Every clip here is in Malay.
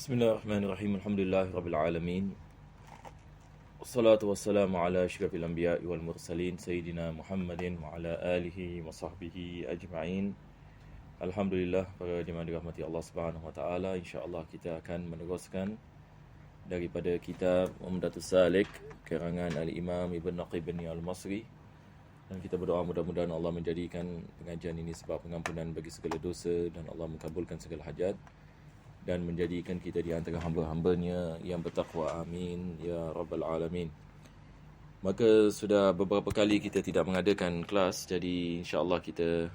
Bismillahirrahmanirrahim. Alhamdulillahirabbil alamin. Wassalatu wassalamu ala asyrafil anbiya'i wal mursalin sayyidina Muhammadin wa ala alihi wa sahbihi ajma'in. Alhamdulillah, para jemaah dirahmati Allah Subhanahu wa taala, insya-Allah kita akan meneruskan daripada kitab Umdatus Salik karangan Al-Imam Ibn Naqib bin Al-Masri. Dan kita berdoa mudah-mudahan Allah menjadikan pengajian ini sebab pengampunan bagi segala dosa dan Allah mengabulkan segala hajat dan menjadikan kita di antara hamba-hambanya yang bertakwa. Amin ya rabbal alamin. Maka sudah beberapa kali kita tidak mengadakan kelas, jadi insya-Allah kita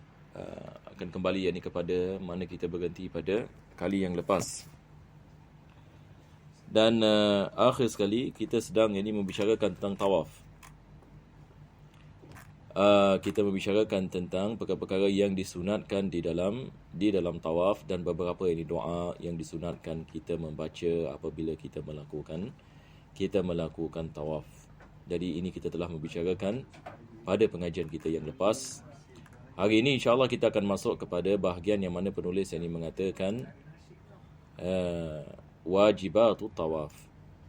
akan kembali yakni kepada mana kita berhenti pada kali yang lepas. Dan akhir sekali kita sedang yakni membicarakan tentang tawaf. Kita membicarakan tentang perkara-perkara yang disunatkan di dalam tawaf dan beberapa ini doa yang disunatkan kita membaca apabila kita melakukan tawaf. Jadi ini kita telah membicarakan pada pengajian kita yang lepas. Hari ini insya-Allah kita akan masuk kepada bahagian yang mana penulis ini mengatakan wajibatut tawaf.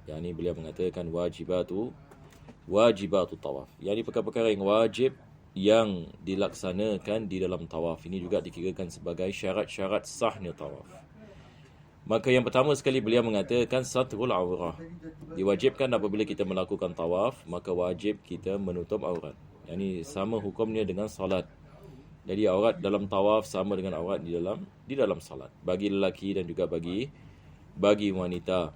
Yani beliau mengatakan wajibatut tawaf. Yani perkara-perkara yang wajib yang dilaksanakan di dalam tawaf. Ini juga dikirakan sebagai syarat-syarat sahnya tawaf. Maka yang pertama sekali beliau mengatakan satrul aurah. Diwajibkan apabila kita melakukan tawaf, maka wajib kita menutup aurat. Yani sama hukumnya dengan salat. Jadi aurat dalam tawaf sama dengan aurat di dalam salat. Bagi lelaki dan juga bagi wanita.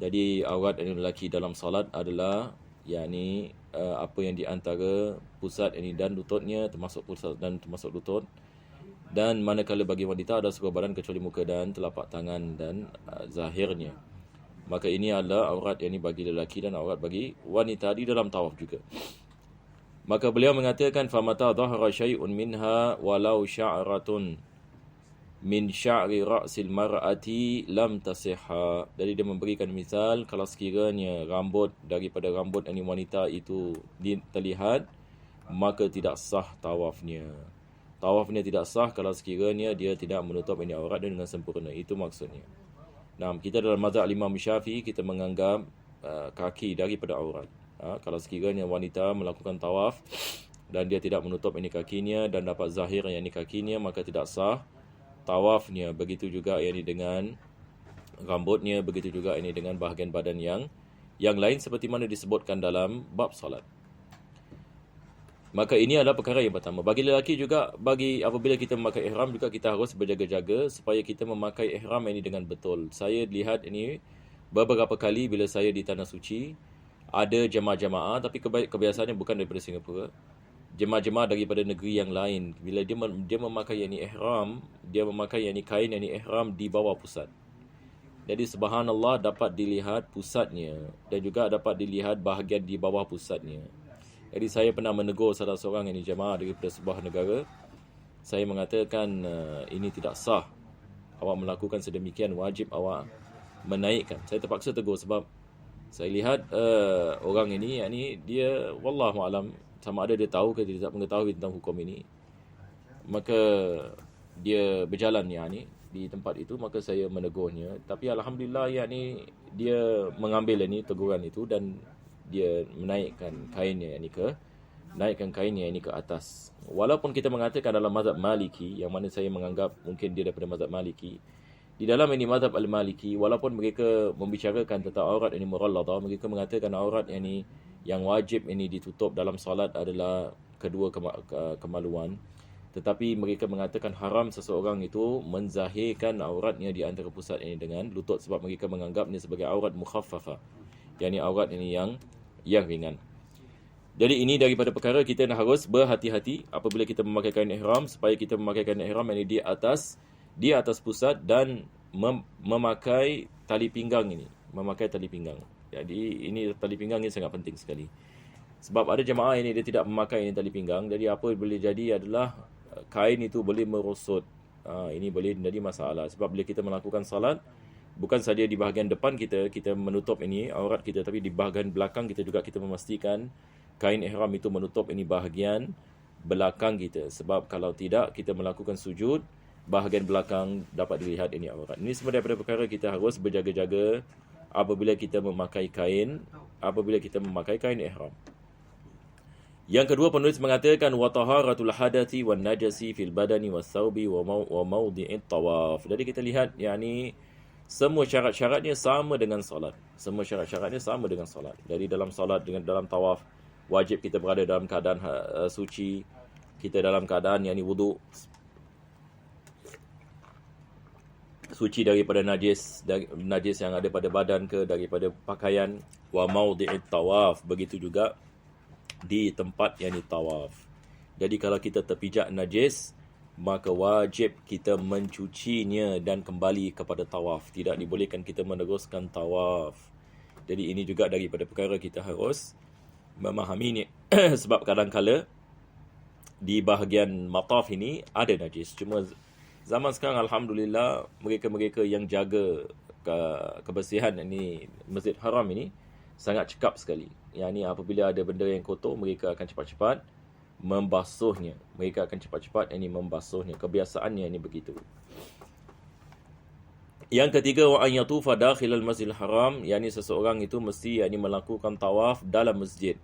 Jadi aurat lelaki dalam salat adalah yakni apa yang di antara pusat ini dan lututnya, termasuk pusat dan termasuk lutut. Dan manakala bagi wanita ada seluruh badan kecuali muka dan telapak tangan dan zahirnya. Maka ini adalah aurat yakni bagi lelaki dan aurat bagi wanita di dalam tawaf juga. Maka beliau mengatakan famata dhahara syai'un minha walau sya'ratun min sya'ri ra'sil mar'ati lam tasihha. Jadi dia memberikan misal, kalau sekiranya rambut daripada rambut ini wanita itu terlihat, maka tidak sah tawafnya. Tawafnya tidak sah kalau sekiranya dia tidak menutup ini aurat dengan sempurna. Itu maksudnya. Nah, kita dalam mazhab Imam Syafi'i kita menganggap kaki daripada aurat. Kalau sekiranya wanita melakukan tawaf dan dia tidak menutup ini kakinya dan dapat zahir yang ini kakinya, maka tidak sah tawafnya. Begitu juga ini dengan rambutnya, begitu juga ini dengan bahagian badan yang lain seperti mana disebutkan dalam bab salat. Maka ini adalah perkara yang pertama. Bagi lelaki juga, apabila kita memakai ihram juga kita harus berjaga-jaga supaya kita memakai ihram ini dengan betul. Saya lihat ini beberapa kali bila saya di Tanah Suci, ada jemaah-jemaah tapi kebiasaannya bukan daripada Singapura. Jemaah-jemaah daripada negeri yang lain, bila dia memakai yakni ihram, dia memakai yakni kain yakni ihram di bawah pusat. Jadi subhanallah dapat dilihat pusatnya dan juga dapat dilihat bahagian di bawah pusatnya. Jadi saya pernah menegur salah seorang yakni jemaah daripada sebuah negara. Saya mengatakan ini tidak sah. Awak melakukan sedemikian, wajib awak menaikkan. Saya terpaksa tegur sebab saya lihat orang ini yakni dia wallahu alam, sama ada dia tahu ke dia tidak mengetahui tentang hukum ini. Maka dia berjalan yakni di tempat itu, maka saya menegurnya. Tapi alhamdulillah yakni dia mengambil ini teguran itu dan dia menaikkan kainnya yakni ke atas. Walaupun kita mengatakan dalam mazhab Maliki, yang mana saya menganggap mungkin dia daripada mazhab Maliki, di dalam ini mazhab Al-Maliki, walaupun mereka membicarakan tentang aurat ini mughalladah, mereka mengatakan aurat yang wajib ini ditutup dalam salat adalah kedua kemaluan. Tetapi mereka mengatakan haram seseorang itu menzahirkan auratnya di antara pusat ini dengan lutut, sebab mereka menganggapnya sebagai aurat mukhaffafa, yakni aurat ini yang ringan. Jadi ini daripada perkara kita harus berhati-hati apabila kita memakai kain ihram, supaya kita memakai kain ihram ini di atas pusat dan memakai tali pinggang ini. Jadi ini tali pinggang ini sangat penting sekali. Sebab ada jemaah ini dia tidak memakai ini tali pinggang. Jadi apa boleh jadi adalah kain itu boleh merosot. Ini boleh menjadi masalah. Sebab bila kita melakukan salat, bukan saja di bahagian depan kita menutup ini aurat kita, tapi di bahagian belakang kita juga kita memastikan kain ihram itu menutup ini bahagian belakang kita. Sebab kalau tidak, kita melakukan sujud bahagian belakang dapat dilihat ini aurat. Ini semua daripada perkara kita harus berjaga-jaga apabila kita memakai kain ihram. Yang kedua, penulis mengatakan wa taharatul hadathi wan najasi fil badani was thawbi wa mawdi'it tawaf. Jadi kita lihat semua syarat-syaratnya sama dengan solat. Jadi dalam solat dengan dalam tawaf wajib kita berada dalam keadaan suci. Kita dalam keadaan wuduk suci daripada najis yang ada pada badan ke daripada pakaian. Wa mawdi'it tawaf, begitu juga di tempat tawaf. Jadi kalau kita terpijak najis, maka wajib kita mencucinya dan kembali kepada tawaf. Tidak dibolehkan kita meneruskan tawaf. Jadi ini juga daripada perkara kita harus memahami ni. Sebab kadang-kala di bahagian mataf ini ada najis. Cuma zaman sekarang alhamdulillah mereka-mereka yang jaga kebersihan Masjid Haram ini sangat cekap sekali. Apabila ada benda yang kotor, mereka akan cepat-cepat membasuhnya. Kebiasaannya begitu. Yang ketiga, wa an yatufa dakhilal Masjidil Haram, seseorang itu mesti melakukan tawaf dalam masjid.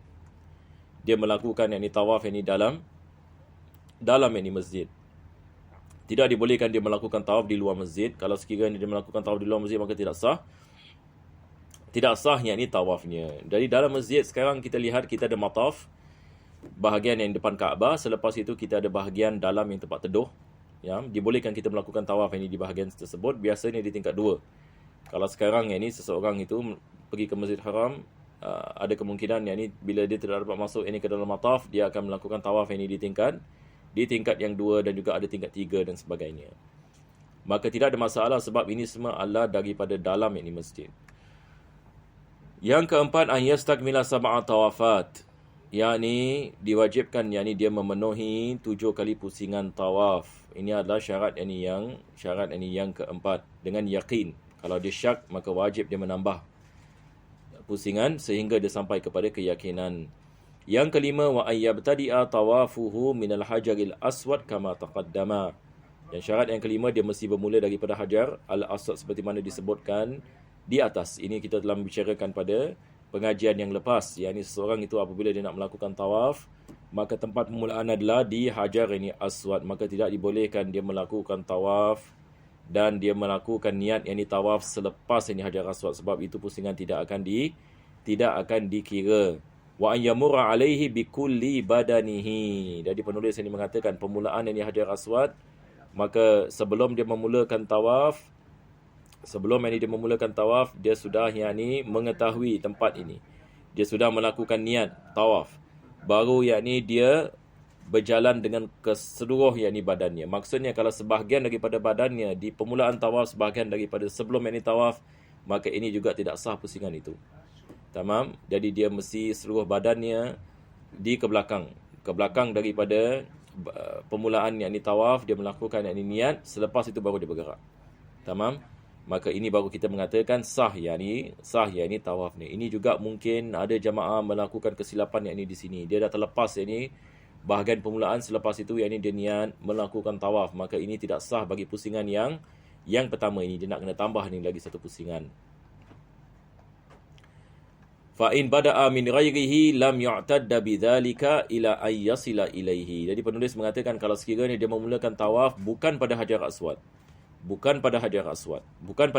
Dia melakukan tawaf dalam masjid. Tidak dibolehkan dia melakukan tawaf di luar masjid. Kalau sekiranya dia melakukan tawaf di luar masjid, maka tidak sah. Tidak sah tawafnya. Dari dalam masjid sekarang kita lihat kita ada mataf, bahagian yang depan Kaabah. Selepas itu kita ada bahagian dalam yang tempat teduh. Dibolehkan kita melakukan tawaf di bahagian tersebut. Biasanya di tingkat 2. Kalau sekarang seseorang itu pergi ke Masjid Haram, ada kemungkinan bila dia tidak dapat masuk ke dalam mataf, dia akan melakukan tawaf di tingkat yang 2 dan juga ada tingkat 3 dan sebagainya. Maka tidak ada masalah sebab ini semua adalah daripada dalam masjid. Yang keempat, an yastakmila sab'a tawafat. Diwajibkan dia memenuhi 7 kali pusingan tawaf. Ini adalah syarat yang keempat dengan yakin. Kalau dia syak, maka wajib dia menambah pusingan sehingga dia sampai kepada keyakinan. Yang kelima, wa ayyabtadi'a tawafuhu minal hajaril aswad kama taqaddama. Yang syarat yang kelima, dia mesti bermula daripada hajar al-aswad seperti mana disebutkan di atas. Ini kita telah membicarakan pada pengajian yang lepas. Seseorang itu apabila dia nak melakukan tawaf, maka tempat permulaan adalah di hajar aswad. Maka tidak dibolehkan dia melakukan tawaf dan dia melakukan niat tawaf selepas hajar aswad. Sebab itu pusingan tidak akan dikira. Wa an yamurra alaihi bikulli badanihi. Jadi penulis ini mengatakan permulaan hajar aswad, maka sebelum dia memulakan tawaf, dia sudah mengetahui tempat ini. Dia sudah melakukan niat tawaf. Baru dia berjalan dengan keseluruh badannya. Maksudnya kalau sebahagian daripada badannya di permulaan tawaf, sebahagian daripada sebelum tawaf, maka ini juga tidak sah pusingan itu. Tamam? Jadi dia mesti seluruh badannya di ke belakang daripada permulaan tawaf, dia melakukan niat, selepas itu baru dia bergerak. Tamam? Maka ini baru kita mengatakan sah tawaf ni. Ini juga mungkin ada jamaah melakukan kesilapan di sini. Dia dah terlepas bahagian permulaan, selepas itu dia niat melakukan tawaf. Maka ini tidak sah bagi pusingan yang pertama ini. Dia nak kena tambah lagi satu pusingan. Fa in bada'a min ghairihi lam yu'tadda bidzalika ila ay yasila ilaihi. Jadi penulis mengatakan kalau sekiranya dia memulakan tawaf bukan pada hajar aswad, bukan pada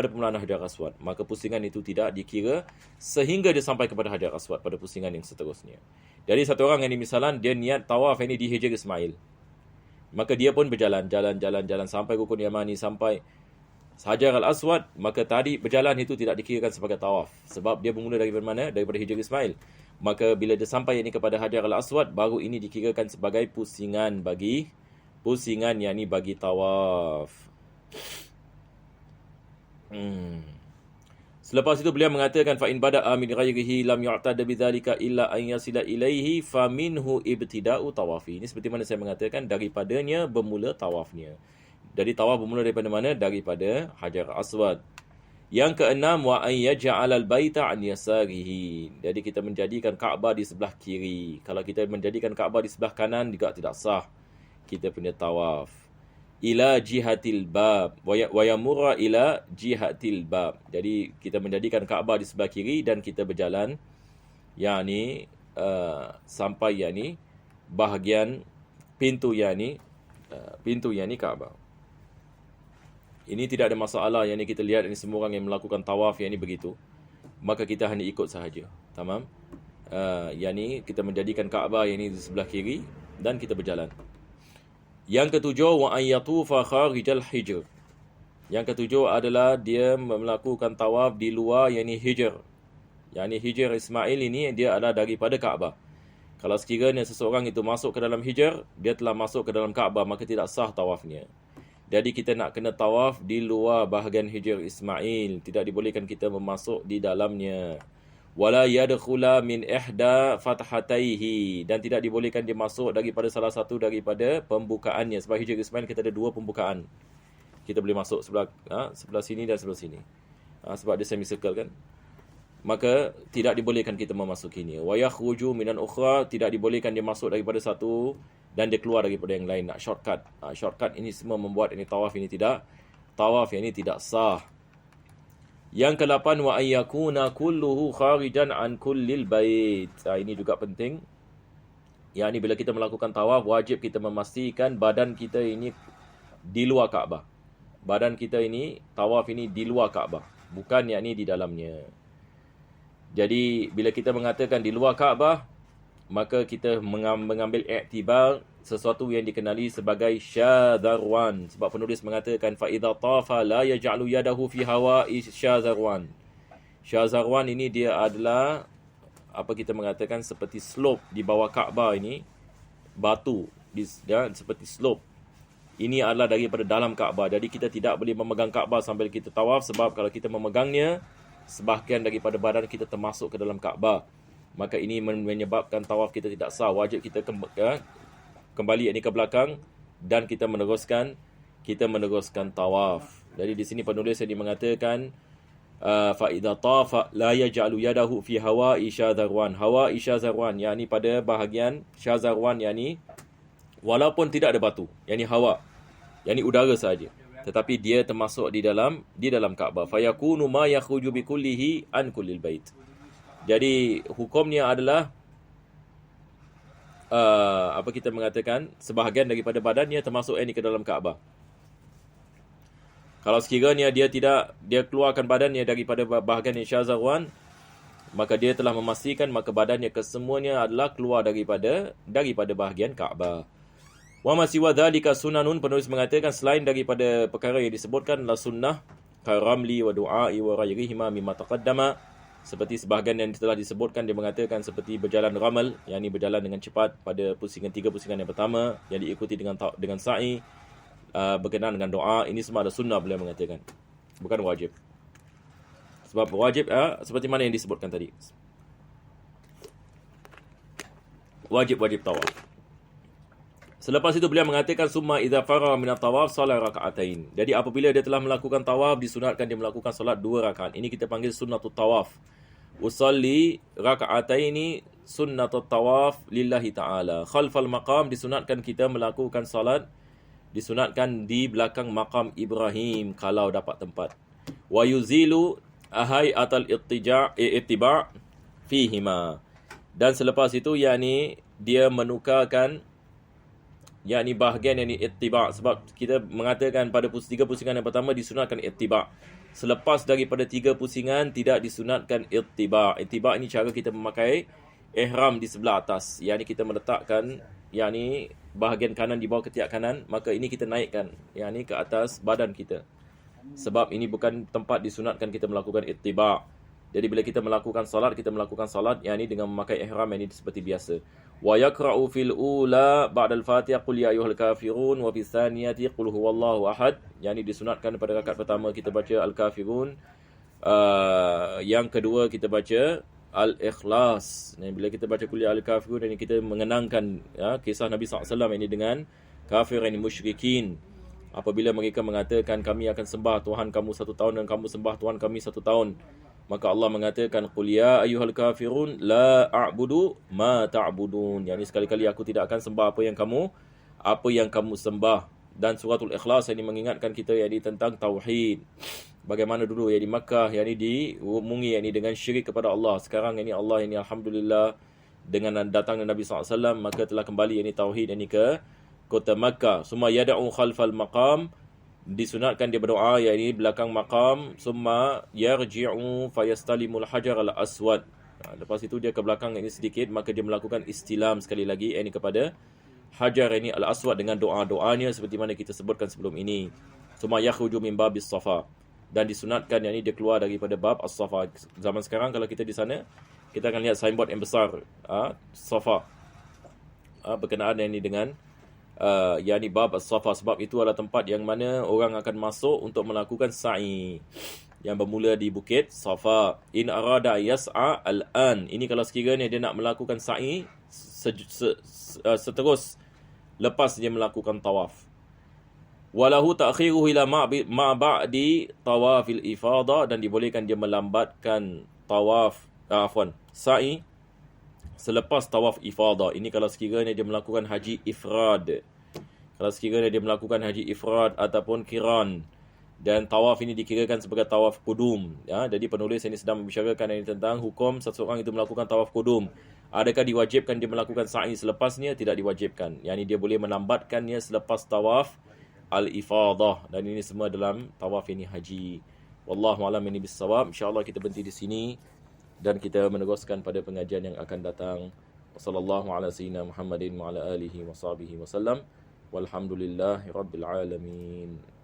permulaan hajar aswad, maka pusingan itu tidak dikira sehingga dia sampai kepada hajar aswad pada pusingan yang seterusnya. Jadi satu orang misalan dia niat tawaf di Hijr Ismail, maka dia pun berjalan sampai rukun Yamani, sampai Hajar al-Aswad, maka tadi berjalan itu tidak dikirakan sebagai tawaf. Sebab dia bermula daripada mana? Daripada Hijr Ismail. Maka bila dia sampai kepada Hajar al-Aswad, baru ini dikirakan sebagai pusingan bagi tawaf. Selepas itu beliau mengatakan fa in bada'a min ghairihi lam yu'tada bidzalika illa an yasila ilaihi fa minhu ibtida'u tawafi. Ini seperti mana saya mengatakan, daripadanya bermula tawafnya. Jadi tawaf bermula daripada mana? Daripada Hajar Aswad. Yang keenam, wa an yaj'alal baita an yasarihi. Jadi kita menjadikan Kaabah di sebelah kiri. Kalau kita menjadikan Kaabah di sebelah kanan juga tidak sah kita punya tawaf. ila jihatil bab wa yamurra ila jihatil bab. Jadi kita menjadikan Kaabah di sebelah kiri dan kita berjalan yakni sampai yakni bahagian pintu yakni Kaabah. Ini tidak ada masalah, yakni kita lihat ini semua orang yang melakukan tawaf yakni begitu. Maka kita hanya ikut sahaja. Tamam? Yakni kita menjadikan Kaabah yakni di sebelah kiri dan kita berjalan. Yang ketujuh, wa an yatufa kharijal hijr. Yang ketujuh adalah dia melakukan tawaf di luar yakni hijr. Yakni hijr Ismail ini dia adalah daripada Kaabah. Kalau sekiranya seseorang itu masuk ke dalam hijr, dia telah masuk ke dalam Kaabah, maka tidak sah tawafnya. Jadi kita nak kena tawaf di luar bahagian hijr Ismail. Tidak dibolehkan kita memasuk di dalamnya. Wala yadkhula min ihda fathataihi, dan tidak dibolehkan dia masuk daripada salah satu daripada pembukaannya. Sebab hijr Ismail kita ada dua pembukaan. Kita boleh masuk sebelah sini dan sebelah sini. Sebab dia semicircle kan. Maka tidak dibolehkan kita memasukinya. Wa yakhruju minan ukhra, tidak dibolehkan dia masuk daripada satu dan dia keluar daripada yang lain. Nak shortcut. Shortcut ini semua membuat ini tawaf ini tidak sah. Yang ke-8, wa ayyakuna kulluhu kharijan an kullil bait. Ini juga penting. Yang ini bila kita melakukan tawaf, wajib kita memastikan badan kita ini di luar Kaabah. Badan kita ini, tawaf ini di luar Kaabah, bukan yakni di dalamnya. Jadi bila kita mengatakan di luar Kaabah, maka kita mengambil iktibar sesuatu yang dikenali sebagai syadharwan. Sebab penulis mengatakan fa idza tafa la yaj'alu yadahu fi hawa'i syadharwan. Syadharwan ini dia adalah apa kita mengatakan seperti slope di bawah Kaabah ini, batu dia seperti slope. Ini adalah daripada dalam Kaabah. Jadi kita tidak boleh memegang Kaabah sambil kita tawaf, sebab kalau kita memegangnya, sebahagian daripada badan kita termasuk ke dalam Kaabah. Maka ini menyebabkan tawaf kita tidak sah. Wajib kita kembali ini ke belakang dan kita meneruskan tawaf. Jadi di sini penulis yang mengatakan fa idza tafa la yaj'alu yadahu fi hawa'i syadharwan. Hawa'i syadharwan yakni pada bahagian syadharwan, yakni walaupun tidak ada batu, yakni hawa, yakni udara saja, tetapi dia termasuk di dalam Kaabah. Fa yakunu ma yakhruju bi kullihi an kullil bait. Jadi hukumnya adalah apa kita mengatakan sebahagian daripada badannya termasuk ini ke dalam Kaabah. Kalau sekiranya dia keluarkan badannya daripada bahagian syazarwan, maka dia telah memastikan maka badannya kesemuanya adalah keluar daripada bahagian Kaabah. Wa ma siwa dzalika sunanun, penulis mengatakan selain daripada perkara yang disebutkan adalah sunnah karamli wa du'ai wa ghairihima mimma taqaddama. Seperti sebahagian yang telah disebutkan, dia mengatakan seperti berjalan ramal, yakni berjalan dengan cepat pada tiga pusingan yang pertama, yang diikuti dengan sa'i, berkenaan dengan doa. Ini semua ada sunnah, beliau mengatakan, bukan wajib. Sebab wajib seperti mana yang disebutkan tadi, wajib tawaf. Selepas itu beliau mengatakan summa idza faragha min at-tawaf salat raka'atain. Jadi apabila dia telah melakukan tawaf, disunatkan dia melakukan solat 2 rakaat. Ini kita panggil sunnatut tawaf. Usalli raka'ataini sunnatut tawaf lillahi ta'ala. Khalfal maqam, disunatkan kita melakukan solat, disunatkan di belakang maqam Ibrahim kalau dapat tempat. Wa yuzilu ahayatal ittiba' fihima. Dan selepas itu yakni dia menukarkan yakni bahagian yang ittiba'. Sebab kita mengatakan pada 3 pusingan yang pertama disunatkan ittiba'. Selepas daripada 3 pusingan tidak disunatkan ittiba'. Ittiba' ini cara kita memakai ihram di sebelah atas. Yakni kita meletakkan yakni bahagian kanan di bawah ketiak kanan, maka ini kita naikkan yakni ke atas badan kita. Sebab ini bukan tempat disunatkan kita melakukan ittiba'. Jadi bila kita melakukan salat yakni dengan memakai ihram ini seperti biasa. Wa yaqra'u fil ula ba'da al-Fatihah qul ya ayyuhal kafirun wa fis tsaniyati qul huwallahu ahad. Yakni disunatkan pada rakaat pertama kita baca al-kafirun, yang kedua kita baca al-ikhlas. Dan bila kita baca qul ya ayyuhal kafirun, ini kita mengenangkan kisah Nabi SAW ini dengan kafir ini musyrikin. Apabila mereka mengatakan kami akan sembah Tuhan kamu 1 tahun dan kamu sembah Tuhan kami 1 tahun, maka Allah mengatakan qul ya ayyuhal kafirun la a'budu ma ta'budun. Yani sekali-kali aku tidak akan sembah apa yang kamu sembah. Dan suratul Ikhlas ini mengingatkan kita tentang tauhid. Bagaimana dulu di Makkah diumungi dengan syirik kepada Allah. Sekarang Allah alhamdulillah dengan datangnya Nabi SAW, maka telah kembali tauhid ke kota Makkah. Summa yad'u khalfal maqam, disunatkan dia berdoa belakang maqam. Summa yarji'u fayastalimul hajar al aswad. Lepas itu dia ke belakang sedikit, maka dia melakukan istilam sekali lagi kepada hajar al aswad dengan doa-doanya seperti mana kita sebutkan sebelum ini. Summa yakhruju min babis safa, dan disunatkan dia keluar daripada bab as-safa. Zaman sekarang kalau kita di sana, kita akan lihat signboard yang besar, safa, berkenaan dengan bab as-safa, sebab itu adalah tempat yang mana orang akan masuk untuk melakukan sa'i yang bermula di bukit Safa. In arada yas'a al-an, ini kalau sekiranya dia nak melakukan sa'i seterus lepas dia melakukan tawaf. Walahu ta'khiruhu ila ma ba'di tawafil ifadah, dan dibolehkan dia melambatkan sa'i selepas tawaf ifadah. Ini kalau sekiranya dia melakukan haji ifrad. Kalau sekiranya dia melakukan haji ifrad ataupun qiran, dan tawaf ini dikirakan sebagai tawaf qudum. Jadi penulis ini sedang membicarakan tentang hukum seseorang itu melakukan tawaf qudum. Adakah diwajibkan dia melakukan sa'i selepasnya? Tidak diwajibkan. Dia boleh melambatkannya selepas tawaf al-ifadah, dan ini semua dalam tawaf haji. Wallahu a'lam bissawab. Insya-Allah kita berhenti di sini dan kita meneruskan pada pengajian yang akan datang. Wassallallahu ala sayyidina Muhammadin wa ala alihi wa sahbihi wasallam. Walhamdulillahirabbil alamin.